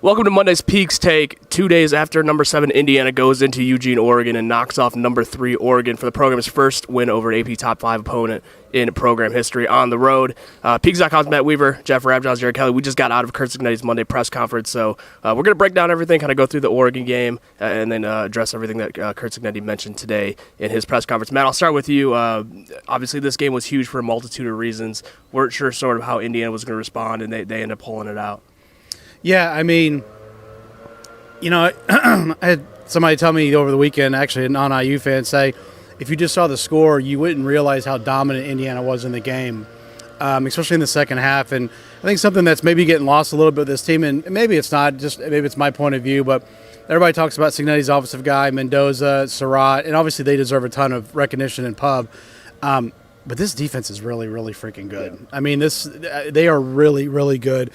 Welcome to Monday's Peegs Take. 2 days after number 7 Indiana goes into Eugene, Oregon, and knocks off number 3 Oregon for the program's first win over an AP Top 5 opponent in program history on the road. Peegs.com's Matt Weaver, Jeff Rabjohns, Jared Kelly. We just got out of Kurt Cignetti's Monday press conference, so we're going to break down everything, kind of go through the Oregon game, and then address everything that Kurt Cignetti mentioned today in his press conference. Matt, I'll start with you. Obviously, this game was huge for a multitude of reasons. Weren't sure sort of how Indiana was going to respond, and they ended up pulling it out. Yeah, I mean, I had somebody tell me over the weekend, actually a non-IU fan, say if you just saw the score, you wouldn't realize how dominant Indiana was in the game, especially in the second half. And I think something that's maybe getting lost a little bit with this team, and maybe it's not, just maybe it's my point of view, but everybody talks about Cignetti's offensive guy, Mendoza, Surratt, and obviously they deserve a ton of recognition in pub. But this defense is really, really freaking good. Yeah. I mean, they are really, really good.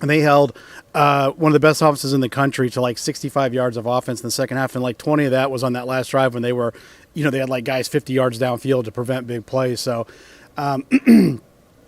And they held one of the best offenses in the country to like 65 yards of offense in the second half, and like 20 of that was on that last drive when they were, they had like guys 50 yards downfield to prevent big plays. So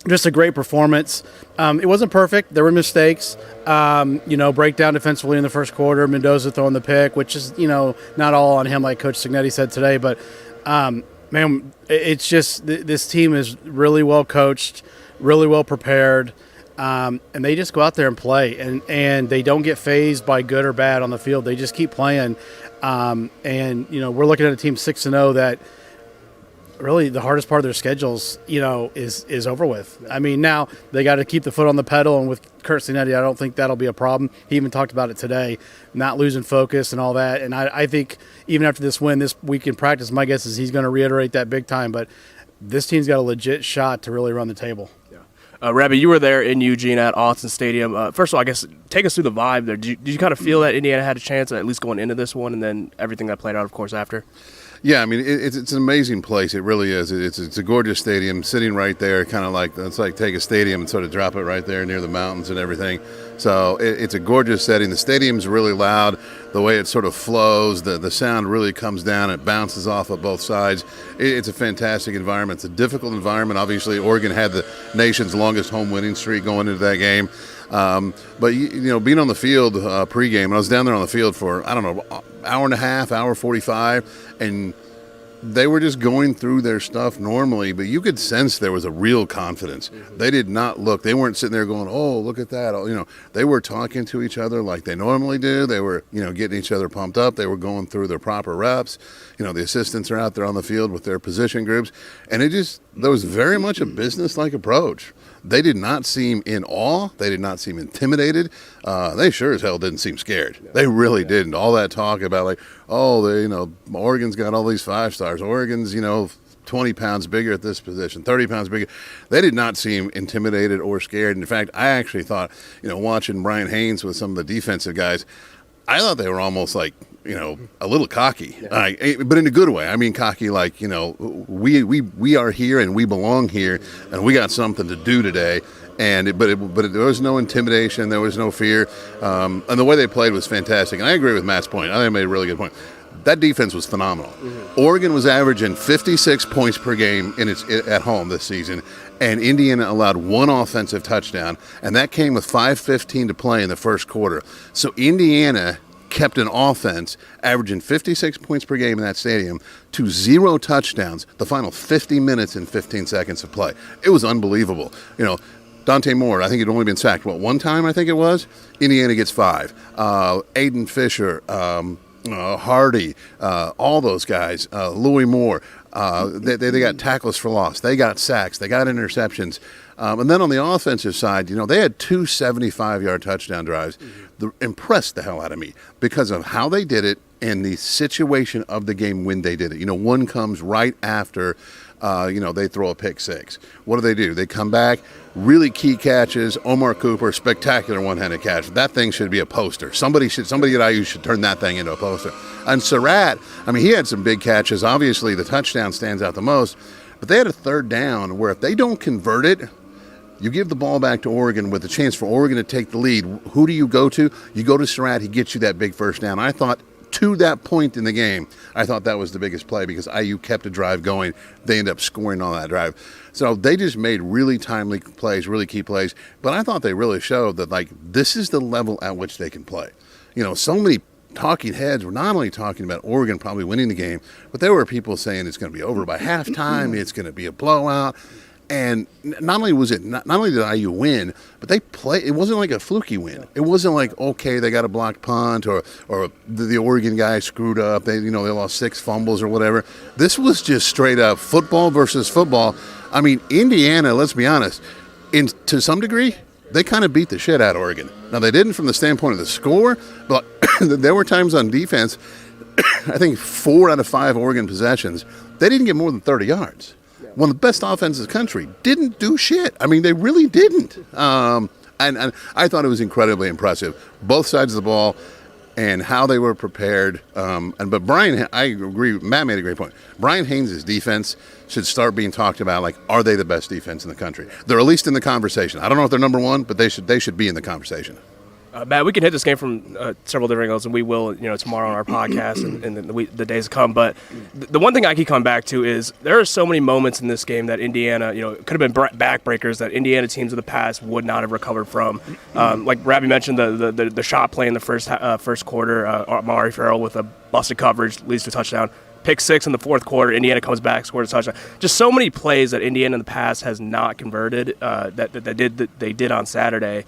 just a great performance. It wasn't perfect. There were mistakes. Breakdown defensively in the first quarter. Mendoza throwing the pick, which is, not all on him like Coach Cignetti said today. But, man, it's just this team is really well coached, really well prepared. And they just go out there and play, and they don't get fazed by good or bad on the field. They just keep playing. We're looking at a team 6-0 that really the hardest part of their schedules, is over with. I mean, now they got to keep the foot on the pedal, and with Kurt Cignetti, I don't think that'll be a problem. He even talked about it today, not losing focus and all that. And I think even after this win this week in practice, my guess is he's going to reiterate that big time. But this team's got a legit shot to really run the table. Rabbi, you were there in Eugene at Autzen Stadium. First of all, I guess take us through the vibe there. Did you kind of feel that Indiana had a chance at least going into this one, and then everything that played out, of course, after? Yeah, I mean, it's an amazing place. It really is. It's a gorgeous stadium sitting right there, kind of like, it's like take a stadium and sort of drop it right there near the mountains and everything. So it's a gorgeous setting. The stadium's really loud. The way it sort of flows, the sound really comes down. It bounces off of both sides. It's a fantastic environment. It's a difficult environment. Obviously, Oregon had the nation's longest home winning streak going into that game. But being on the field pregame, and I was down there on the field for, I don't know, hour and a half, hour 45, and they were just going through their stuff normally, but you could sense there was a real confidence. Mm-hmm. They did not look, they weren't sitting there going, oh, look at that. They were talking to each other like they normally do. They were, getting each other pumped up. They were going through their proper reps. The assistants are out there on the field with their position groups. And there was very much a business-like approach. They did not seem in awe. They did not seem intimidated. They sure as hell didn't seem scared. They really didn't. All that talk about like, Oregon's got all these 5 stars. Oregon's, 20 pounds bigger at this position, 30 pounds bigger. They did not seem intimidated or scared. In fact, I actually thought, watching Brian Haynes with some of the defensive guys, I thought they were almost like, a little cocky, but in a good way. I mean, cocky like, we are here and we belong here and we got something to do today. But there was no intimidation. There was no fear. And the way they played was fantastic. And I agree with Matt's point. I think he made a really good point. That defense was phenomenal. Mm-hmm. Oregon was averaging 56 points per game at home this season, and Indiana allowed 1 offensive touchdown, and that came with 5:15 to play in the first quarter. So Indiana kept an offense averaging 56 points per game in that stadium to 0 touchdowns the final 50 minutes and 15 seconds of play. It was unbelievable. Dante Moore, I think he'd only been sacked, one time I think it was? Indiana gets 5. Aiden Fisher, Hardy, all those guys, Louis Moore, they got tackles for loss. They got sacks. They got interceptions. And then on the offensive side, they had 2 75-yard touchdown drives. That impressed the hell out of me because of how they did it and the situation of the game when they did it. One comes right after, they throw a pick 6. What do? They come back, really key catches. Omar Cooper, spectacular one-handed catch. That thing should be a poster. Somebody at IU should turn that thing into a poster. And Surratt, he had some big catches. Obviously, the touchdown stands out the most. But they had a 3rd down where if they don't convert it, you give the ball back to Oregon with a chance for Oregon to take the lead. Who do you go to? You go to Surratt. He gets you that big first down. I thought to that point in the game, I thought that was the biggest play because IU kept a drive going. They ended up scoring on that drive. So they just made really timely plays, really key plays. But I thought they really showed that, like, this is the level at which they can play. You know, so many talking heads were not only talking about Oregon probably winning the game, but there were people saying it's going to be over by halftime, it's going to be a blowout. And not only did IU win, but they play. It wasn't like a fluky win. It wasn't like, okay, they got a blocked punt or the Oregon guy screwed up. They lost 6 fumbles or whatever. This was just straight up football versus football. I mean, Indiana, let's be honest, to some degree, they kind of beat the shit out of Oregon. Now, they didn't from the standpoint of the score, but there were times on defense, I think 4 out of 5 Oregon possessions, they didn't get more than 30 yards. One of the best offenses in the country didn't do shit. I mean, they really didn't. And I thought it was incredibly impressive. Both sides of the ball and how they were prepared. But Brian, I agree, Matt made a great point. Brian Haynes' defense should start being talked about like, are they the best defense in the country? They're at least in the conversation. I don't know if they're number one, but they should be in the conversation. Matt, we can hit this game from several different angles, and we will, tomorrow on our podcast and the days to come. But the one thing I keep coming back to is there are so many moments in this game that Indiana, could have been backbreakers that Indiana teams of the past would not have recovered from. Like Rabbi mentioned, the shot play in the first quarter, Amari Farrell with a busted coverage leads to a touchdown. Pick 6 in the fourth quarter, Indiana comes back, scores a touchdown. Just so many plays that Indiana in the past has not converted that they did on Saturday.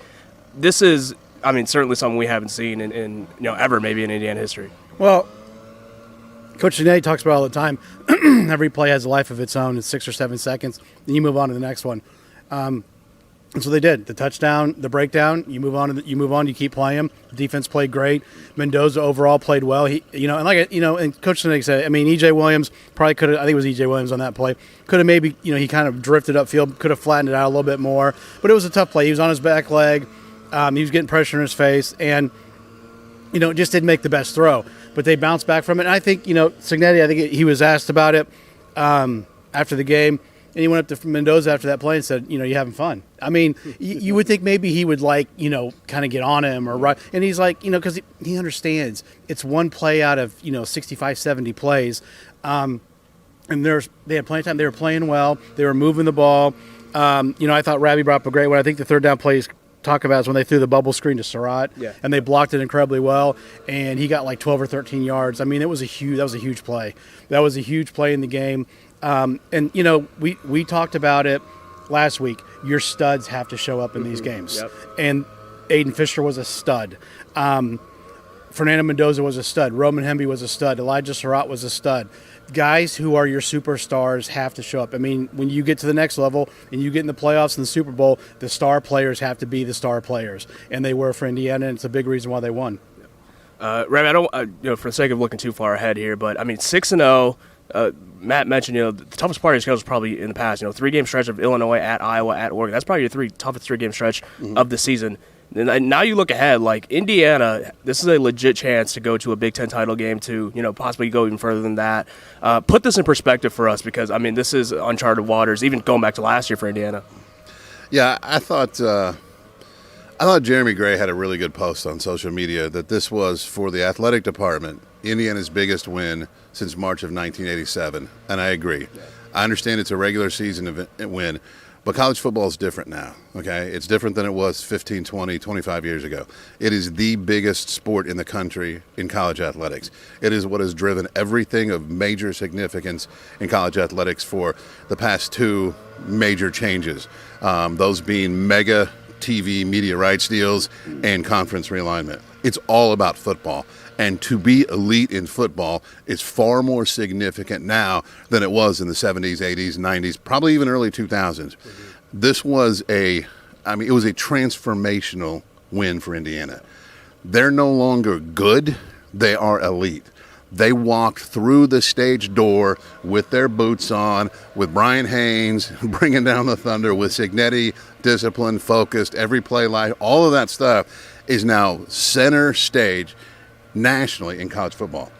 This is, I mean, certainly something we haven't seen in ever maybe in Indiana history. Well, Coach Sinetti talks about it all the time. Every play has a life of its own. It's 6 or 7 seconds. Then you move on to the next one. And so they did. The touchdown, the breakdown. You move on. You keep playing. The defense played great. Mendoza overall played well. He, and Coach Sinetti said, I mean, EJ Williams probably could have. I think it was EJ Williams on that play. Could have maybe, he kind of drifted upfield. Could have flattened it out a little bit more. But it was a tough play. He was on his back leg. He was getting pressure in his face, and just didn't make the best throw. But they bounced back from it. And I think Signetti. I think he was asked about it after the game, and he went up to Mendoza after that play and said, "You having fun?" I mean, you would think maybe he would kind of get on him or right. And he's like, because he understands it's one play out of 65, 70 plays, and they had plenty of time. They were playing well. They were moving the ball. I thought Rabbi brought up a great one. I think the third down plays talk about is when they threw the bubble screen to Surratt, and they blocked it incredibly well, and he got like 12 or 13 yards. I mean, that was a huge play. That was a huge play in the game. And we talked about it last week. Your studs have to show up in these games, and Aiden Fisher was a stud. Fernando Mendoza was a stud. Roman Hemby was a stud. Elijah Surratt was a stud. Guys who are your superstars have to show up. I mean, when you get to the next level and you get in the playoffs and the Super Bowl, the star players have to be the star players, and they were for Indiana, and it's a big reason why they won. Rabbi, I don't, for the sake of looking too far ahead here, but I mean, 6-0. Matt mentioned, the toughest part of your schedule is probably in the past. 3-game stretch of Illinois at Iowa at Oregon. That's probably your toughest 3-game stretch of the season. And now you look ahead, like Indiana, this is a legit chance to go to a Big Ten title game, to possibly go even further than that. Put this in perspective for us, because I mean, this is uncharted waters, even going back to last year for Indiana. Yeah, I thought Jeremy Gray had a really good post on social media that this was, for the athletic department, Indiana's biggest win since March of 1987, and I agree. Yeah. I understand it's a regular season win, but college football is different now, okay? It's different than it was 15, 20, 25 years ago. It is the biggest sport in the country in college athletics. It is what has driven everything of major significance in college athletics for the past 2 major changes, those being mega TV media rights deals and conference realignment. It's all about football. And to be elite in football is far more significant now than it was in the 70s, 80s, 90s, probably even early 2000s. This was it was a transformational win for Indiana. They're no longer good, they are elite. They walked through the stage door with their boots on, with Brian Haynes bringing down the thunder, with Signetti, disciplined, focused, every play live. All of that stuff is now center stage nationally in college football.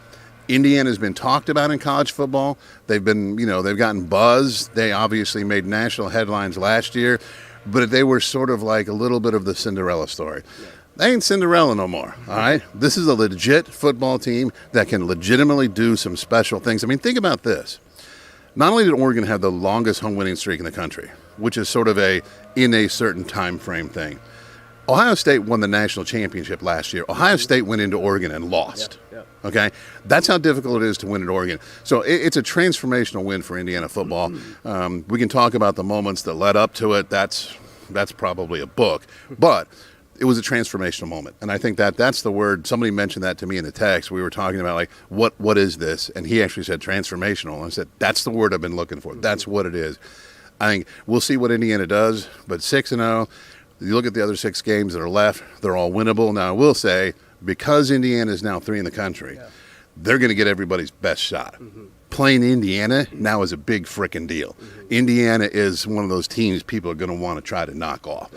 Indiana's been talked about in college football. They've been, they've gotten buzz. They obviously made national headlines last year, but they were sort of like a little bit of the Cinderella story. they ain't Cinderella no more, all right? This is a legit football team that can legitimately do some special things. I mean, think about this. Not only did Oregon have the longest home winning streak in the country, which is sort of in a certain time frame thing, Ohio State won the national championship last year. Ohio State went into Oregon and lost. Okay? That's how difficult it is to win at Oregon. So it's a transformational win for Indiana football. We can talk about the moments that led up to it. That's probably a book. But it was a transformational moment. And I think that's the word. Somebody mentioned that to me in the text. We were talking about, like, what is this? And he actually said transformational. And I said, that's the word I've been looking for. That's what it is. I think we'll see what Indiana does. But 6-0, you look at the other 6 games that are left, they're all winnable. Now, I will say, because Indiana is now 3 in the country, they're going to get everybody's best shot. Playing Indiana now is a big frickin' deal. Indiana is one of those teams people are going to want to try to knock off.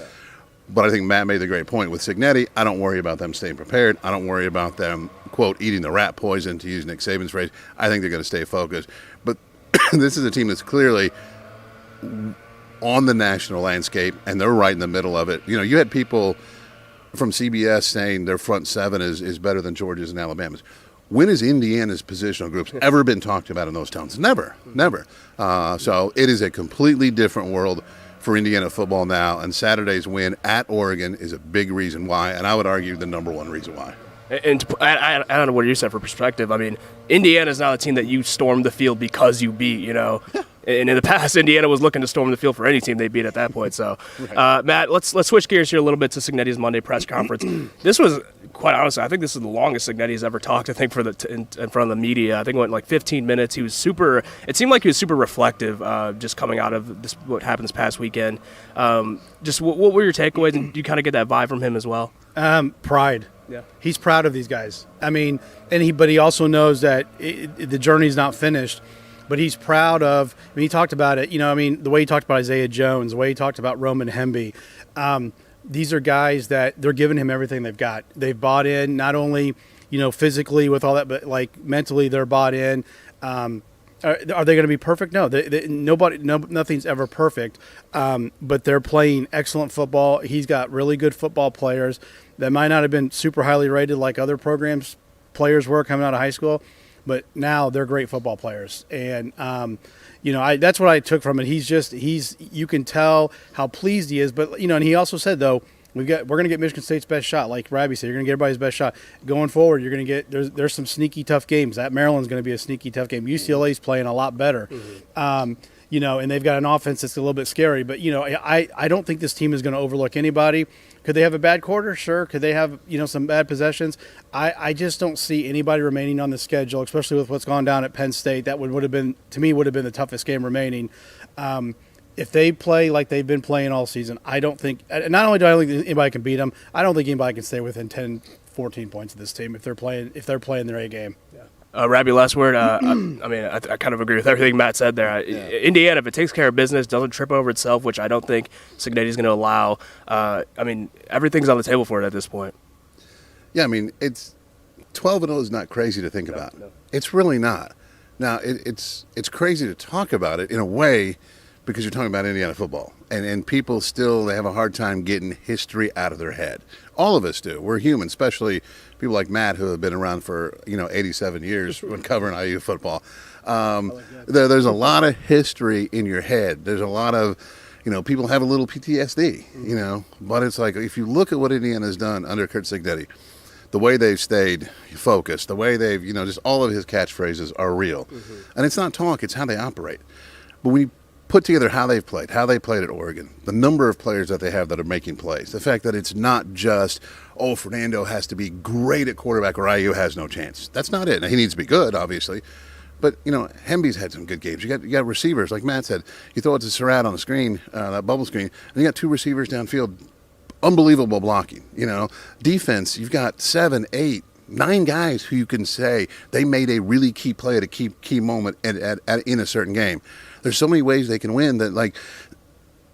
But I think Matt made the great point with Cignetti. I don't worry about them staying prepared. I don't worry about them, quote, eating the rat poison, to use Nick Saban's phrase. I think they're going to stay focused. But this is a team that's clearly on the national landscape, and they're right in the middle of it. You know, you had people from CBS saying their front 7 is better than Georgia's and Alabama's. When has Indiana's positional groups ever been talked about in those towns? Never. So it is a completely different world for Indiana football now, and Saturday's win at Oregon is a big reason why, and I would argue the number one reason why. And I don't know what you said for perspective. I mean, Indiana's not a team that you stormed the field because you beat, you know. And in the past, Indiana was looking to storm the field for any team they beat at that point. So, Matt, let's switch gears here a little bit to Cignetti's Monday press conference. This was, quite honestly, I think this is the longest Cignetti's ever talked, I think, in front of the media. I think it went like 15 minutes. He was it seemed like he was super reflective just coming out of what happened this past weekend. Just what were your takeaways, and do you kind of get that vibe from him as well? Pride. Yeah. He's proud of these guys. I mean, but he also knows that the journey's not finished. But he's proud of, I mean, he talked about it, you know, I mean, the way he talked about Isaiah Jones, the way he talked about Roman Hemby. These are guys that they're giving him everything they've got. They've bought in, not only, you know, physically with all that, but like mentally they're bought in. Are they going to be perfect? No, nothing's ever perfect. But they're playing excellent football. He's got really good football players that might not have been super highly rated like other programs players were coming out of high school. But now they're great football players, and you know, that's what I took from it. You can tell how pleased he is. But you know, and he also said though, we're going to get Michigan State's best shot, like Rabbi said. You're going to get everybody's best shot going forward. You're going to get there's some sneaky tough games. That Maryland's going to be a sneaky tough game. UCLA's playing a lot better. You know, and they've got an offense that's a little bit scary. But you know, I don't think this team is going to overlook anybody. Could they have a bad quarter? Sure. Could they have, you know, some bad possessions? I just don't see anybody remaining on the schedule, especially with what's gone down at Penn State. That would have been, to me, the toughest game remaining. If they play like they've been playing all season, I don't think – not only do I don't think anybody can beat them, I don't think anybody can stay within 10, 14 points of this team if they're playing their A game. Rabbi, last word. I mean, I kind of agree with everything Matt said there. Indiana, if it takes care of business, doesn't trip over itself, which I don't think Cignetti's going to allow. I mean, everything's on the table for it at this point. Yeah, I mean, it's 12-0 is not crazy to think about. No. It's really not. Now, it's crazy to talk about it in a way because you're talking about Indiana football. And people still, they have a hard time getting history out of their head. All of us do. We're human, especially people like Matt who have been around for, 87 years when covering IU football. There's a lot of history in your head. There's a lot of, people have a little PTSD, But it's like, if you look at what Indiana's done under Kurt Cignetti, the way they've stayed focused, the way they've, just all of his catchphrases are real. Mm-hmm. And it's not talk, it's how they operate. But we put together how they played at Oregon, the number of players that they have that are making plays, the fact that it's not just, Fernando has to be great at quarterback or IU has no chance. That's not it. Now, he needs to be good, obviously. But, Hemby's had some good games. You got receivers, like Matt said. You throw it to Surratt on the screen, that bubble screen, and you got two receivers downfield. Unbelievable blocking. Defense, you've got 7, 8, 9 guys who you can say they made a really key play at a key moment in a certain game. There's so many ways they can win that,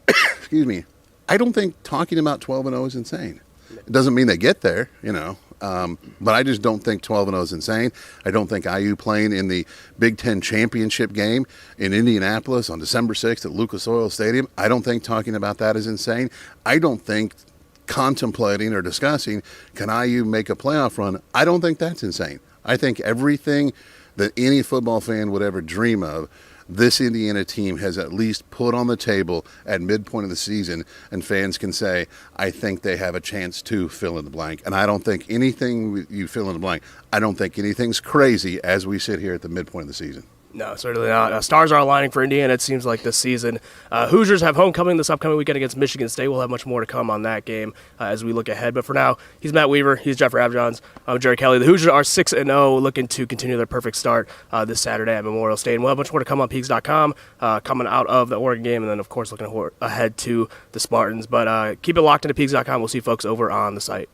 excuse me, I don't think talking about 12-0 is insane. It doesn't mean they get there, but I just don't think 12-0 is insane. I don't think IU playing in the Big Ten championship game in Indianapolis on December 6th at Lucas Oil Stadium, I don't think talking about that is insane. I don't think contemplating or discussing, can IU make a playoff run? I don't think that's insane. I think everything that any football fan would ever dream of, this Indiana team has at least put on the table at midpoint of the season, and fans can say, I think they have a chance to fill in the blank. And I don't think anything you fill in the blank, I don't think anything's crazy as we sit here at the midpoint of the season. No, certainly not. Stars are aligning for Indiana, it seems like, this season. Hoosiers have homecoming this upcoming weekend against Michigan State. We'll have much more to come on that game as we look ahead. But for now, he's Matt Weaver. He's Jeffrey Abjohns. I'm Jerry Kelly. The Hoosiers are 6-0, looking to continue their perfect start this Saturday at Memorial Stadium. We'll have much more to come on Peegs.com coming out of the Oregon game, and then, of course, looking ahead to the Spartans. But keep it locked into Peegs.com. We'll see folks over on the site.